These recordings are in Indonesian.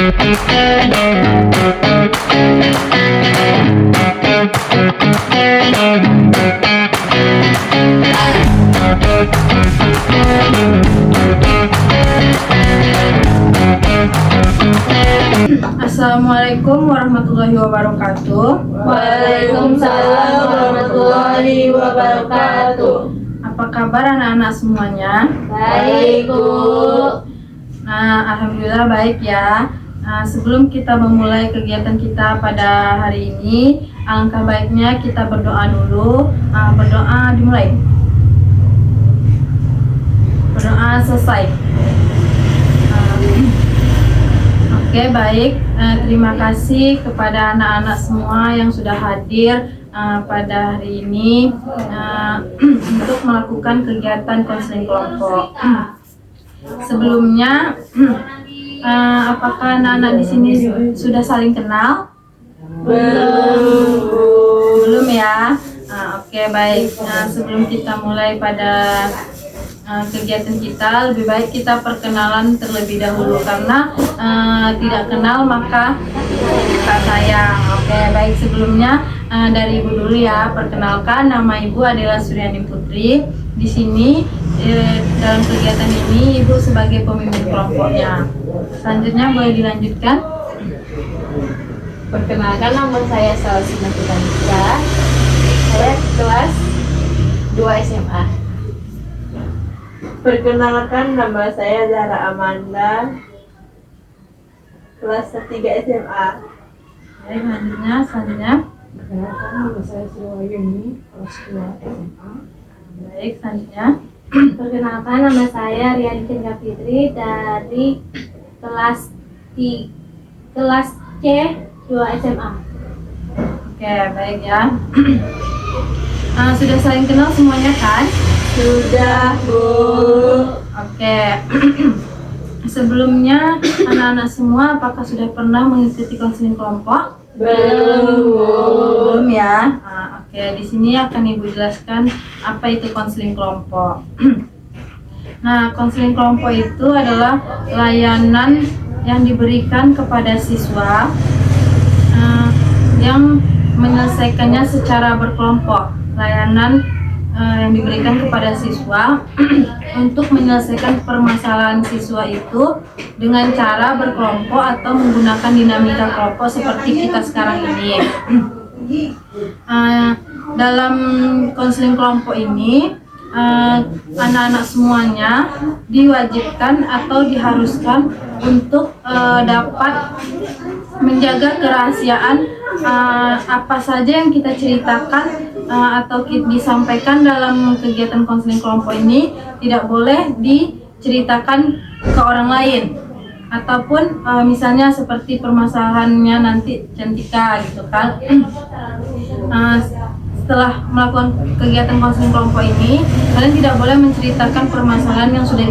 Assalamualaikum warahmatullahi wabarakatuh. Waalaikumsalam warahmatullahi wabarakatuh. Apa kabar anak-anak semuanya? Baik, Bu. Nah, alhamdulillah baik ya. Nah, sebelum kita memulai kegiatan kita pada hari ini, alangkah baiknya kita berdoa dulu. Berdoa dimulai. Berdoa selesai. Oke, baik. Terima kasih kepada anak-anak semua yang sudah hadir pada hari ini untuk melakukan kegiatan konseling kelompok. Sebelumnya, apakah anak-anak di sini sudah saling kenal? Belum ya. Oke, baik. Sebelum kita mulai pada kegiatan kita, lebih baik kita perkenalan terlebih dahulu karena tidak kenal maka tak sayang. Oke, baik. Sebelumnya dari Ibu dulu ya. Perkenalkan, nama Ibu adalah Suryani Putri. Di sini dalam kegiatan ini Ibu sebagai pemimpin kelompoknya. Selanjutnya boleh dilanjutkan. Perkenalkan, nama saya Salsina Putra. Saya kelas 2 SMA. Perkenalkan, nama saya Zara Amanda, kelas 3 SMA. Baik, selanjutnya. Perkenalkan, nama saya Sriwayuni, kelas 2 SMA. Baik, selanjutnya. Perkenalkan, nama saya Riani Cendra Fitri dari kelas C 2 SMA. Oke, baik ya. Sudah saling kenal semuanya kan? Sudah, Bu. Oke. Sebelumnya anak-anak semua apakah sudah pernah mengikuti konseling kelompok? Belum ya. Oke, di sini akan Ibu jelaskan apa itu konseling kelompok. Nah, konseling kelompok itu adalah layanan yang diberikan kepada siswa yang menyelesaikannya secara berkelompok. Layanan yang diberikan kepada siswa untuk menyelesaikan permasalahan siswa itu dengan cara berkelompok atau menggunakan dinamika kelompok seperti kita sekarang ini. Dalam konseling kelompok ini anak-anak semuanya diwajibkan atau diharuskan untuk dapat menjaga kerahasiaan apa saja yang kita ceritakan atau disampaikan dalam kegiatan konseling kelompok ini tidak boleh diceritakan ke orang lain ataupun misalnya seperti permasalahannya nanti Cantika gitu kan. Setelah melakukan kegiatan konseling kelompok ini, kalian tidak boleh menceritakan permasalahan yang sudah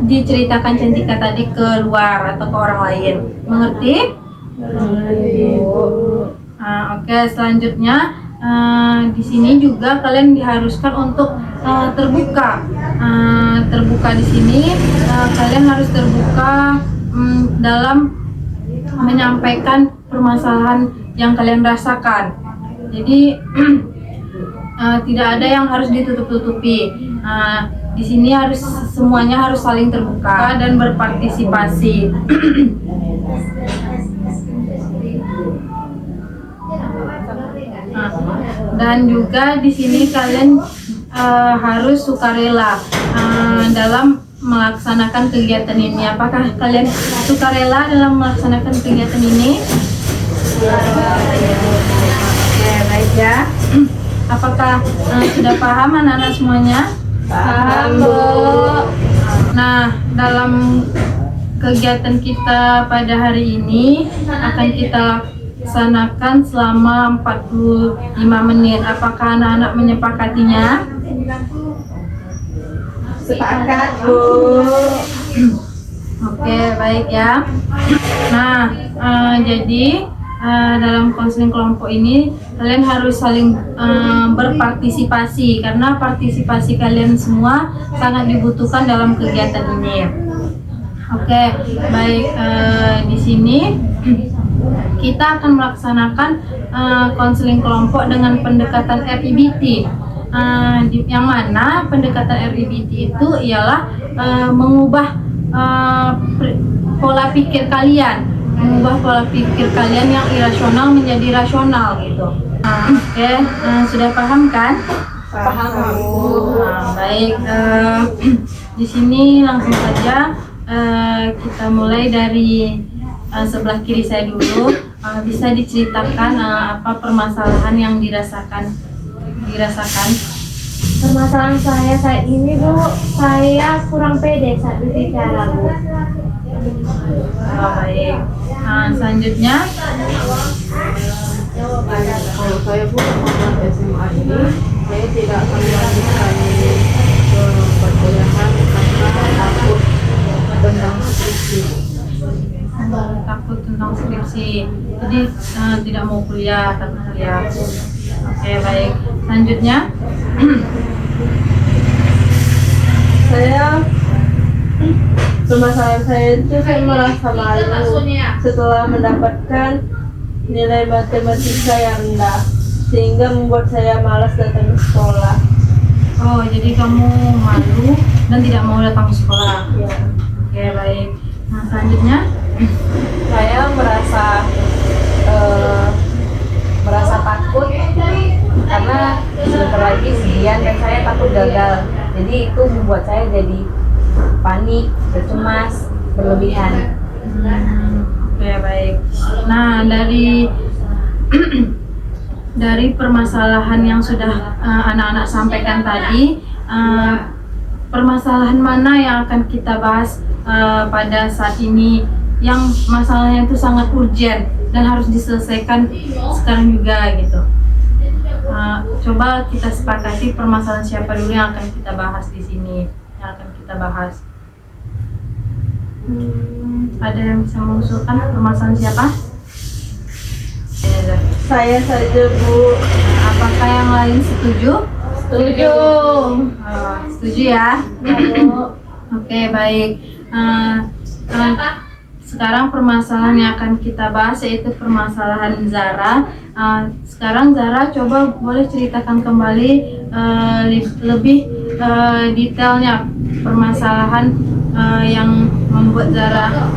diceritakan Cantika tadi ke luar atau ke orang lain. Mengerti? Oke, selanjutnya di sini juga kalian diharuskan untuk terbuka. Terbuka di sini kalian harus terbuka dalam menyampaikan permasalahan yang kalian rasakan. Jadi tidak ada yang harus ditutup-tutupi. Di sini semuanya harus saling terbuka dan berpartisipasi. Dan juga di sini kalian harus sukarela dalam melaksanakan kegiatan ini. Apakah kalian sukarela dalam melaksanakan kegiatan ini? Oke, baik ya. Apakah sudah paham anak-anak semuanya? Paham, Bu. Nah, dalam kegiatan kita pada hari ini akan kita laksanakan selama 45 menit. Apakah anak-anak menyepakatinya? Sepakat, Bu. Oke, baik ya. Nah, jadi dalam konseling kelompok ini kalian harus saling berpartisipasi karena partisipasi kalian semua sangat dibutuhkan dalam kegiatan ini. Oke, baik. Di sini kita akan melaksanakan konseling kelompok dengan pendekatan RIBT. Yang mana pendekatan RIBT itu ialah mengubah pola pikir kalian, yang irasional menjadi rasional gitu. Oke, sudah paham kan? Paham. Baik. Di sini langsung saja kita mulai dari sebelah kiri saya dulu. Bisa diceritakan apa permasalahan yang dirasakan? Permasalahan saya saat ini, Bu, saya kurang pede saat berbicara, Bu. Baik. Selanjutnya, Kalau saya pun pada SMA ini, saya tidak akan melanjutkan ke perkuliahan karena takut tentang skripsi. takut tentang skripsi, jadi tidak mau kuliah, takut kuliah. Oke, baik. Selanjutnya, Permasalahan saya itu saya merasa malu setelah mendapatkan nilai matematika yang rendah, sehingga membuat saya malas datang ke sekolah. oh jadi kamu malu dan tidak mau datang ke sekolah. Ya. Oke, baik. Nah, selanjutnya, Saya merasa takut karena sebentar lagi ujian dan saya takut gagal. Jadi itu membuat saya jadi panik, cemas, berlebihan. oke, baik. Nah, dari permasalahan yang sudah anak-anak sampaikan tadi, permasalahan mana yang akan kita bahas pada saat ini yang masalahnya itu sangat urgent dan harus diselesaikan sekarang juga gitu. Coba kita sepakati permasalahan siapa dulu yang akan kita bahas di sini, Ada yang bisa mengusulkan permasalahan siapa? Ya, Saya saja, Bu. apakah yang lain setuju? Setuju. Setuju ya? Oke, baik. Sekarang permasalahan yang akan kita bahas yaitu permasalahan Zara. Sekarang Zara coba boleh ceritakan kembali lebih detailnya permasalahan yang membuat Zara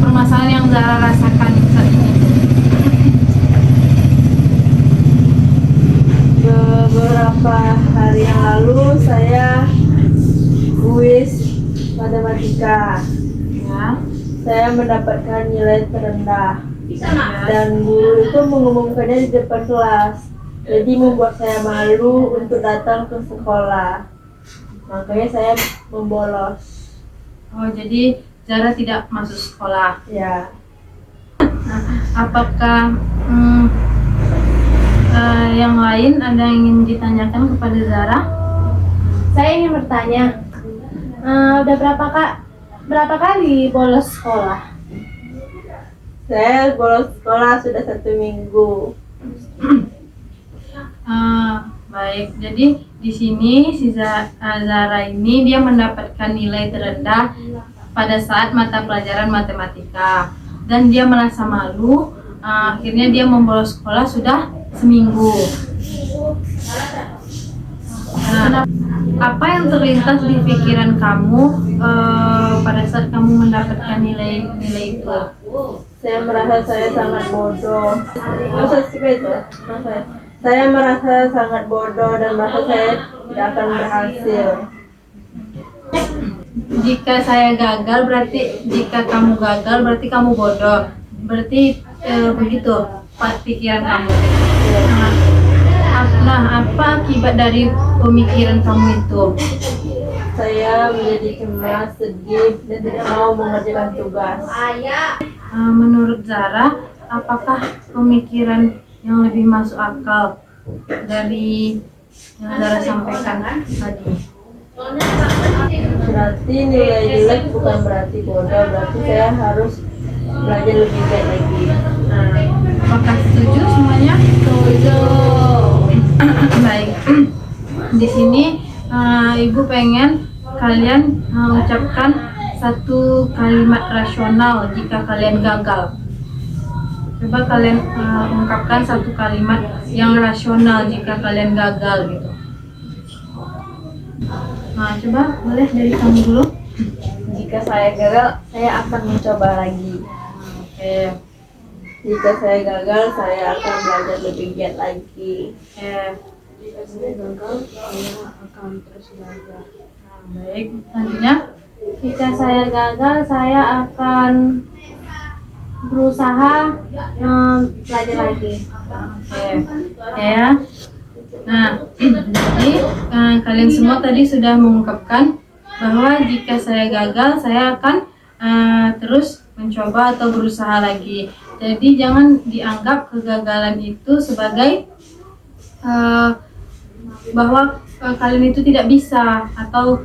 permasalahan yang Zara rasakan saat ini. Beberapa hari yang lalu saya kuis matematika. Ya. Saya mendapatkan nilai terendah Ya. dan guru itu mengumumkannya di depan kelas. Jadi membuat saya malu untuk datang ke sekolah. Makanya saya membolos. Oh, jadi Zara tidak masuk sekolah. Ya. Apakah yang lain ada yang ingin ditanyakan kepada Zara? Saya ingin bertanya, udah berapa kali bolos sekolah? Saya bolos sekolah sudah 1 minggu. Baik, jadi di sini si Zara ini dia mendapatkan nilai terendah pada saat mata pelajaran matematika dan dia merasa malu. Akhirnya dia membolos sekolah sudah seminggu. Apa yang terlintas di pikiran kamu pada saat kamu mendapatkan nilai itu? Saya merasa saya sangat bodoh. Saya merasa sangat bodoh dan merasa saya tidak akan berhasil. Jika kamu gagal berarti kamu bodoh. Berarti begitu pikiran kamu. Nah, apa akibat dari pemikiran kamu itu? Saya menjadi cemas, sedih, dan tidak mau mengerjakan tugas. Menurut Zara, apakah pemikiran yang lebih masuk akal dari yang Zara sampaikan tadi? Berarti nilai jelek bukan berarti bodoh, berarti saya harus belajar lebih baik lagi. Apakah setuju semuanya? Setuju. Baik. Di sini Ibu pengen kalian ucapkan satu kalimat rasional jika kalian gagal. Coba kalian ungkapkan satu kalimat yang rasional jika kalian gagal gitu. Nah, coba boleh dari kamu dulu. Jika saya gagal, saya akan mencoba lagi. Oke. Jika saya gagal, saya akan belajar lebih giat lagi. Oke. Jika saya gagal, saya akan terus belajar. Nah, baik. Selanjutnya. Jika saya gagal, saya akan berusaha belajar lagi. Oke. Ya. Nah, jadi kalian semua tadi sudah mengungkapkan bahwa jika saya gagal, saya akan terus mencoba atau berusaha lagi. Jadi jangan dianggap kegagalan itu sebagai bahwa kalian itu tidak bisa atau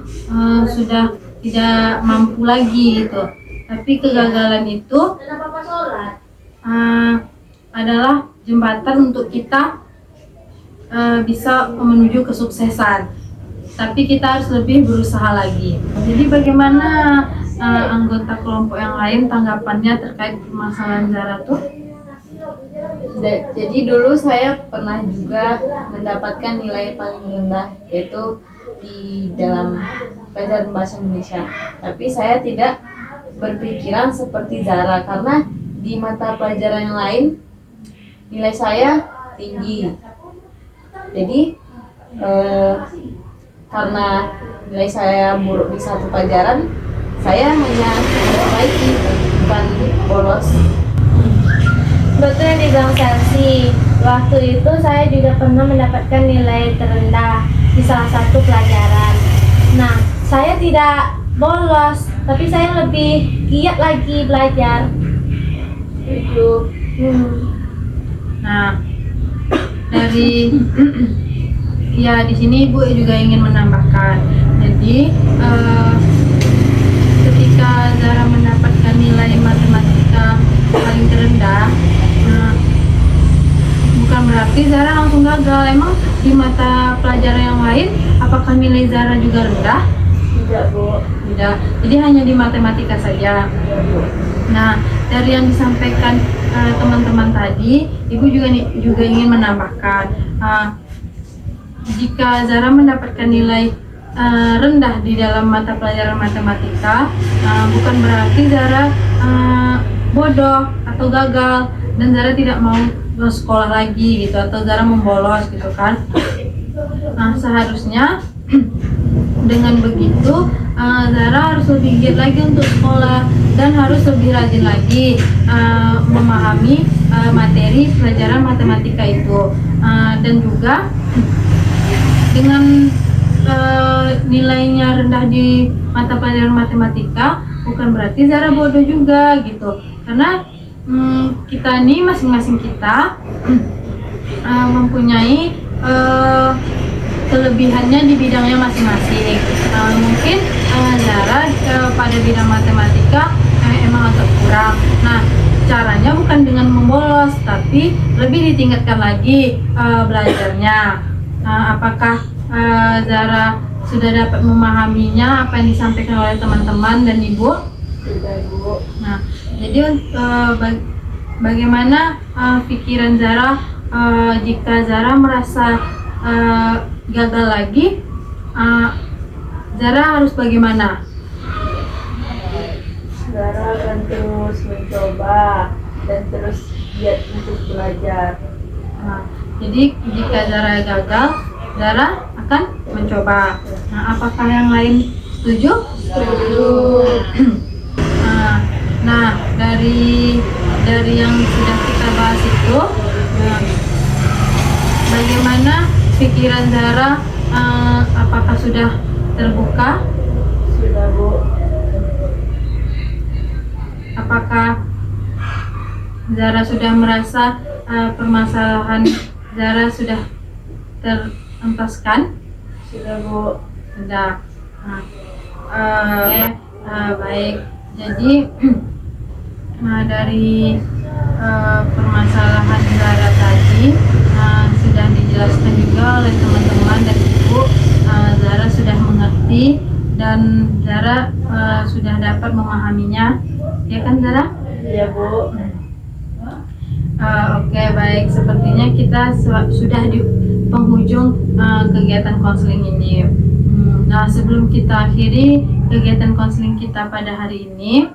sudah tidak mampu lagi gitu. Tapi kegagalan itu adalah jembatan untuk kita bisa menuju kesuksesan. Tapi kita harus lebih berusaha lagi. Jadi bagaimana anggota kelompok yang lain tanggapannya terkait permasalahan Zara tuh? Jadi dulu saya pernah juga mendapatkan nilai paling rendah, yaitu di dalam pelajaran bahasa Indonesia. Tapi saya tidak berpikiran seperti Zara, karena di mata pelajaran yang lain nilai saya tinggi. Jadi karena nilai saya buruk di satu pelajaran, saya hanya memperbaiki, bukan bolos. Betul yang dibilang Chelsea. Waktu itu saya juga pernah mendapatkan nilai terendah di salah satu pelajaran. Nah, saya tidak bolos, tapi saya lebih giat lagi belajar. Itu Nah, dari ya di sini Ibu juga ingin menambahkan. Jadi ketika Zara mendapatkan nilai matematika paling terendah, bukan berarti Zara langsung gagal. Emang di mata pelajaran yang lain, apakah nilai Zara juga rendah? tidak, Bu. Tidak. Jadi hanya di matematika saja. Nah, dari yang disampaikan teman-teman tadi, Ibu juga ingin menambahkan, jika Zara mendapatkan nilai rendah di dalam mata pelajaran matematika, bukan berarti Zara bodoh atau gagal dan Zara tidak mau sekolah lagi gitu, atau Zara membolos gitu kan. Nah, seharusnya dengan begitu Zara harus lebih giat lagi untuk sekolah dan harus lebih rajin lagi memahami materi pelajaran matematika itu, dan juga dengan nilainya rendah di mata pelajaran matematika bukan berarti Zara bodoh juga gitu, karena kita ini masing-masing kita mempunyai kelebihannya di bidangnya masing-masing. Mungkin Zara pada bidang matematika emang agak kurang. Nah, caranya bukan dengan membolos, tapi lebih ditingkatkan lagi belajarnya. Apakah Zara sudah dapat memahaminya apa yang disampaikan oleh teman-teman dan Ibu? Sudah, Bu. Nah, jadi bagaimana pikiran Zara jika Zara merasa gagal lagi, Zara harus bagaimana? Zara akan terus mencoba dan terus giat untuk belajar. Nah, jadi jika Zara gagal, Zara akan mencoba. Nah, apakah yang lain setuju? Setuju. Nah, dari yang sudah kita bahas itu, bagaimana pikiran Zara? Apakah sudah terbuka? Sudah, Bu. Apakah Zara sudah merasa permasalahan Zara sudah terentaskan? Sudah, Bu. Sudah. Baik. Jadi dari permasalahan Zara tadi sudah dijelaskan juga oleh teman-teman dan Ibu. Zara sudah mengerti dan Zara sudah dapat memahaminya, ya kan Zara? Iya Bu. Oke, baik. Sepertinya kita sudah di penghujung kegiatan konseling ini. Nah, sebelum kita akhiri kegiatan konseling kita pada hari ini,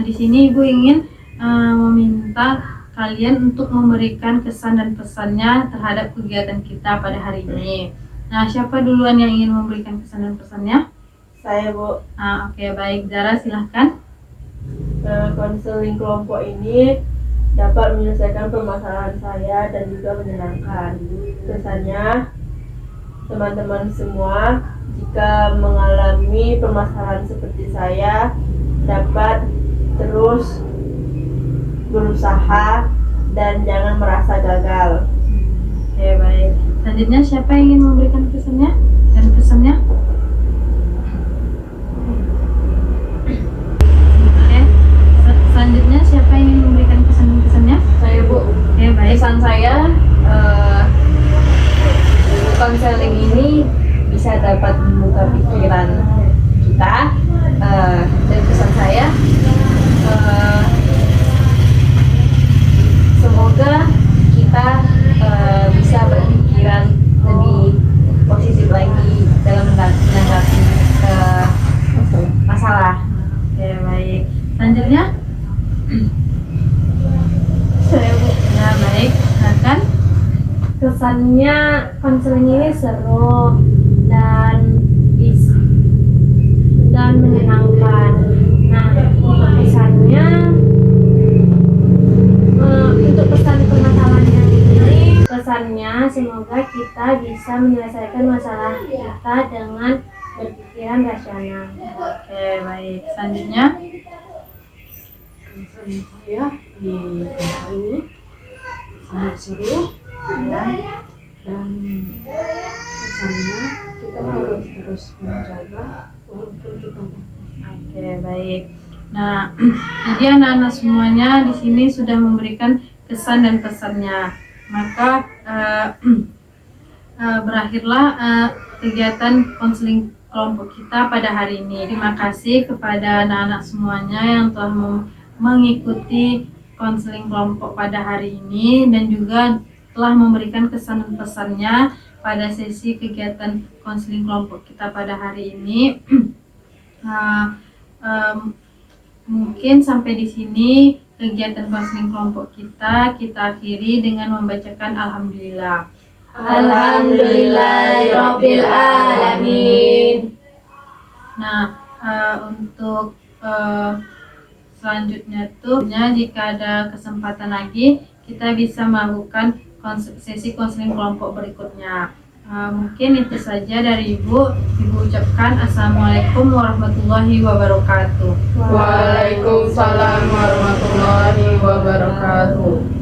di sini Ibu ingin meminta kalian untuk memberikan kesan dan pesannya terhadap kegiatan kita pada hari ini. Nah, siapa duluan yang ingin memberikan kesan dan pesannya? Saya Bu. Oke, baik. Zara, silahkan. Konseling kelompok ini dapat menyelesaikan permasalahan saya dan juga menyenangkan. Kesannya, teman-teman semua jika mengalami permasalahan seperti saya dapat terus berusaha dan jangan merasa gagal. Oke, baik. Selanjutnya siapa yang ingin memberikan kesannya dan pesannya? Oke. Selanjutnya siapa yang ingin memberikan kesan dan pesannya? Saya Bu. Oke, baik. Pesan saya, konseling ini bisa dapat membuka pikiran kita, dan pesan saya, semoga kita bisa berpikiran lebih positif lagi dalam menanggapi masalah. Oke, baik. Selanjutnya? Saya Bu. Ya, baik. Silakan. Kesannya konseling ini seru dan menyenangkan. Nah, untuk pesannya, untuk pesan permasalahan yang ini, pesannya semoga kita bisa menyelesaikan masalah kita dengan berpikiran rasional. Oke, baik. Selanjutnya? Konseling saya di tempat ini sangat seru dan pesannya kita harus terus menjaga walaupun kita Oke, baik. Nah, jadi anak-anak semuanya di sini sudah memberikan kesan dan pesannya. Maka berakhirlah kegiatan konseling kelompok kita pada hari ini. Terima kasih kepada anak-anak semuanya yang telah mengikuti konseling kelompok pada hari ini dan juga telah memberikan kesan dan pesannya pada sesi kegiatan konseling kelompok kita pada hari ini. Mungkin sampai di sini kegiatan konseling kelompok kita akhiri dengan membacakan alhamdulillah. Alhamdulillahirabbil alamin. Nah, untuk selanjutnya jika ada kesempatan lagi kita bisa melakukan sesi konseling kelompok berikutnya. Mungkin itu saja dari Ibu. Ibu ucapkan Assalamualaikum warahmatullahi wabarakatuh. Waalaikumsalam warahmatullahi wabarakatuh.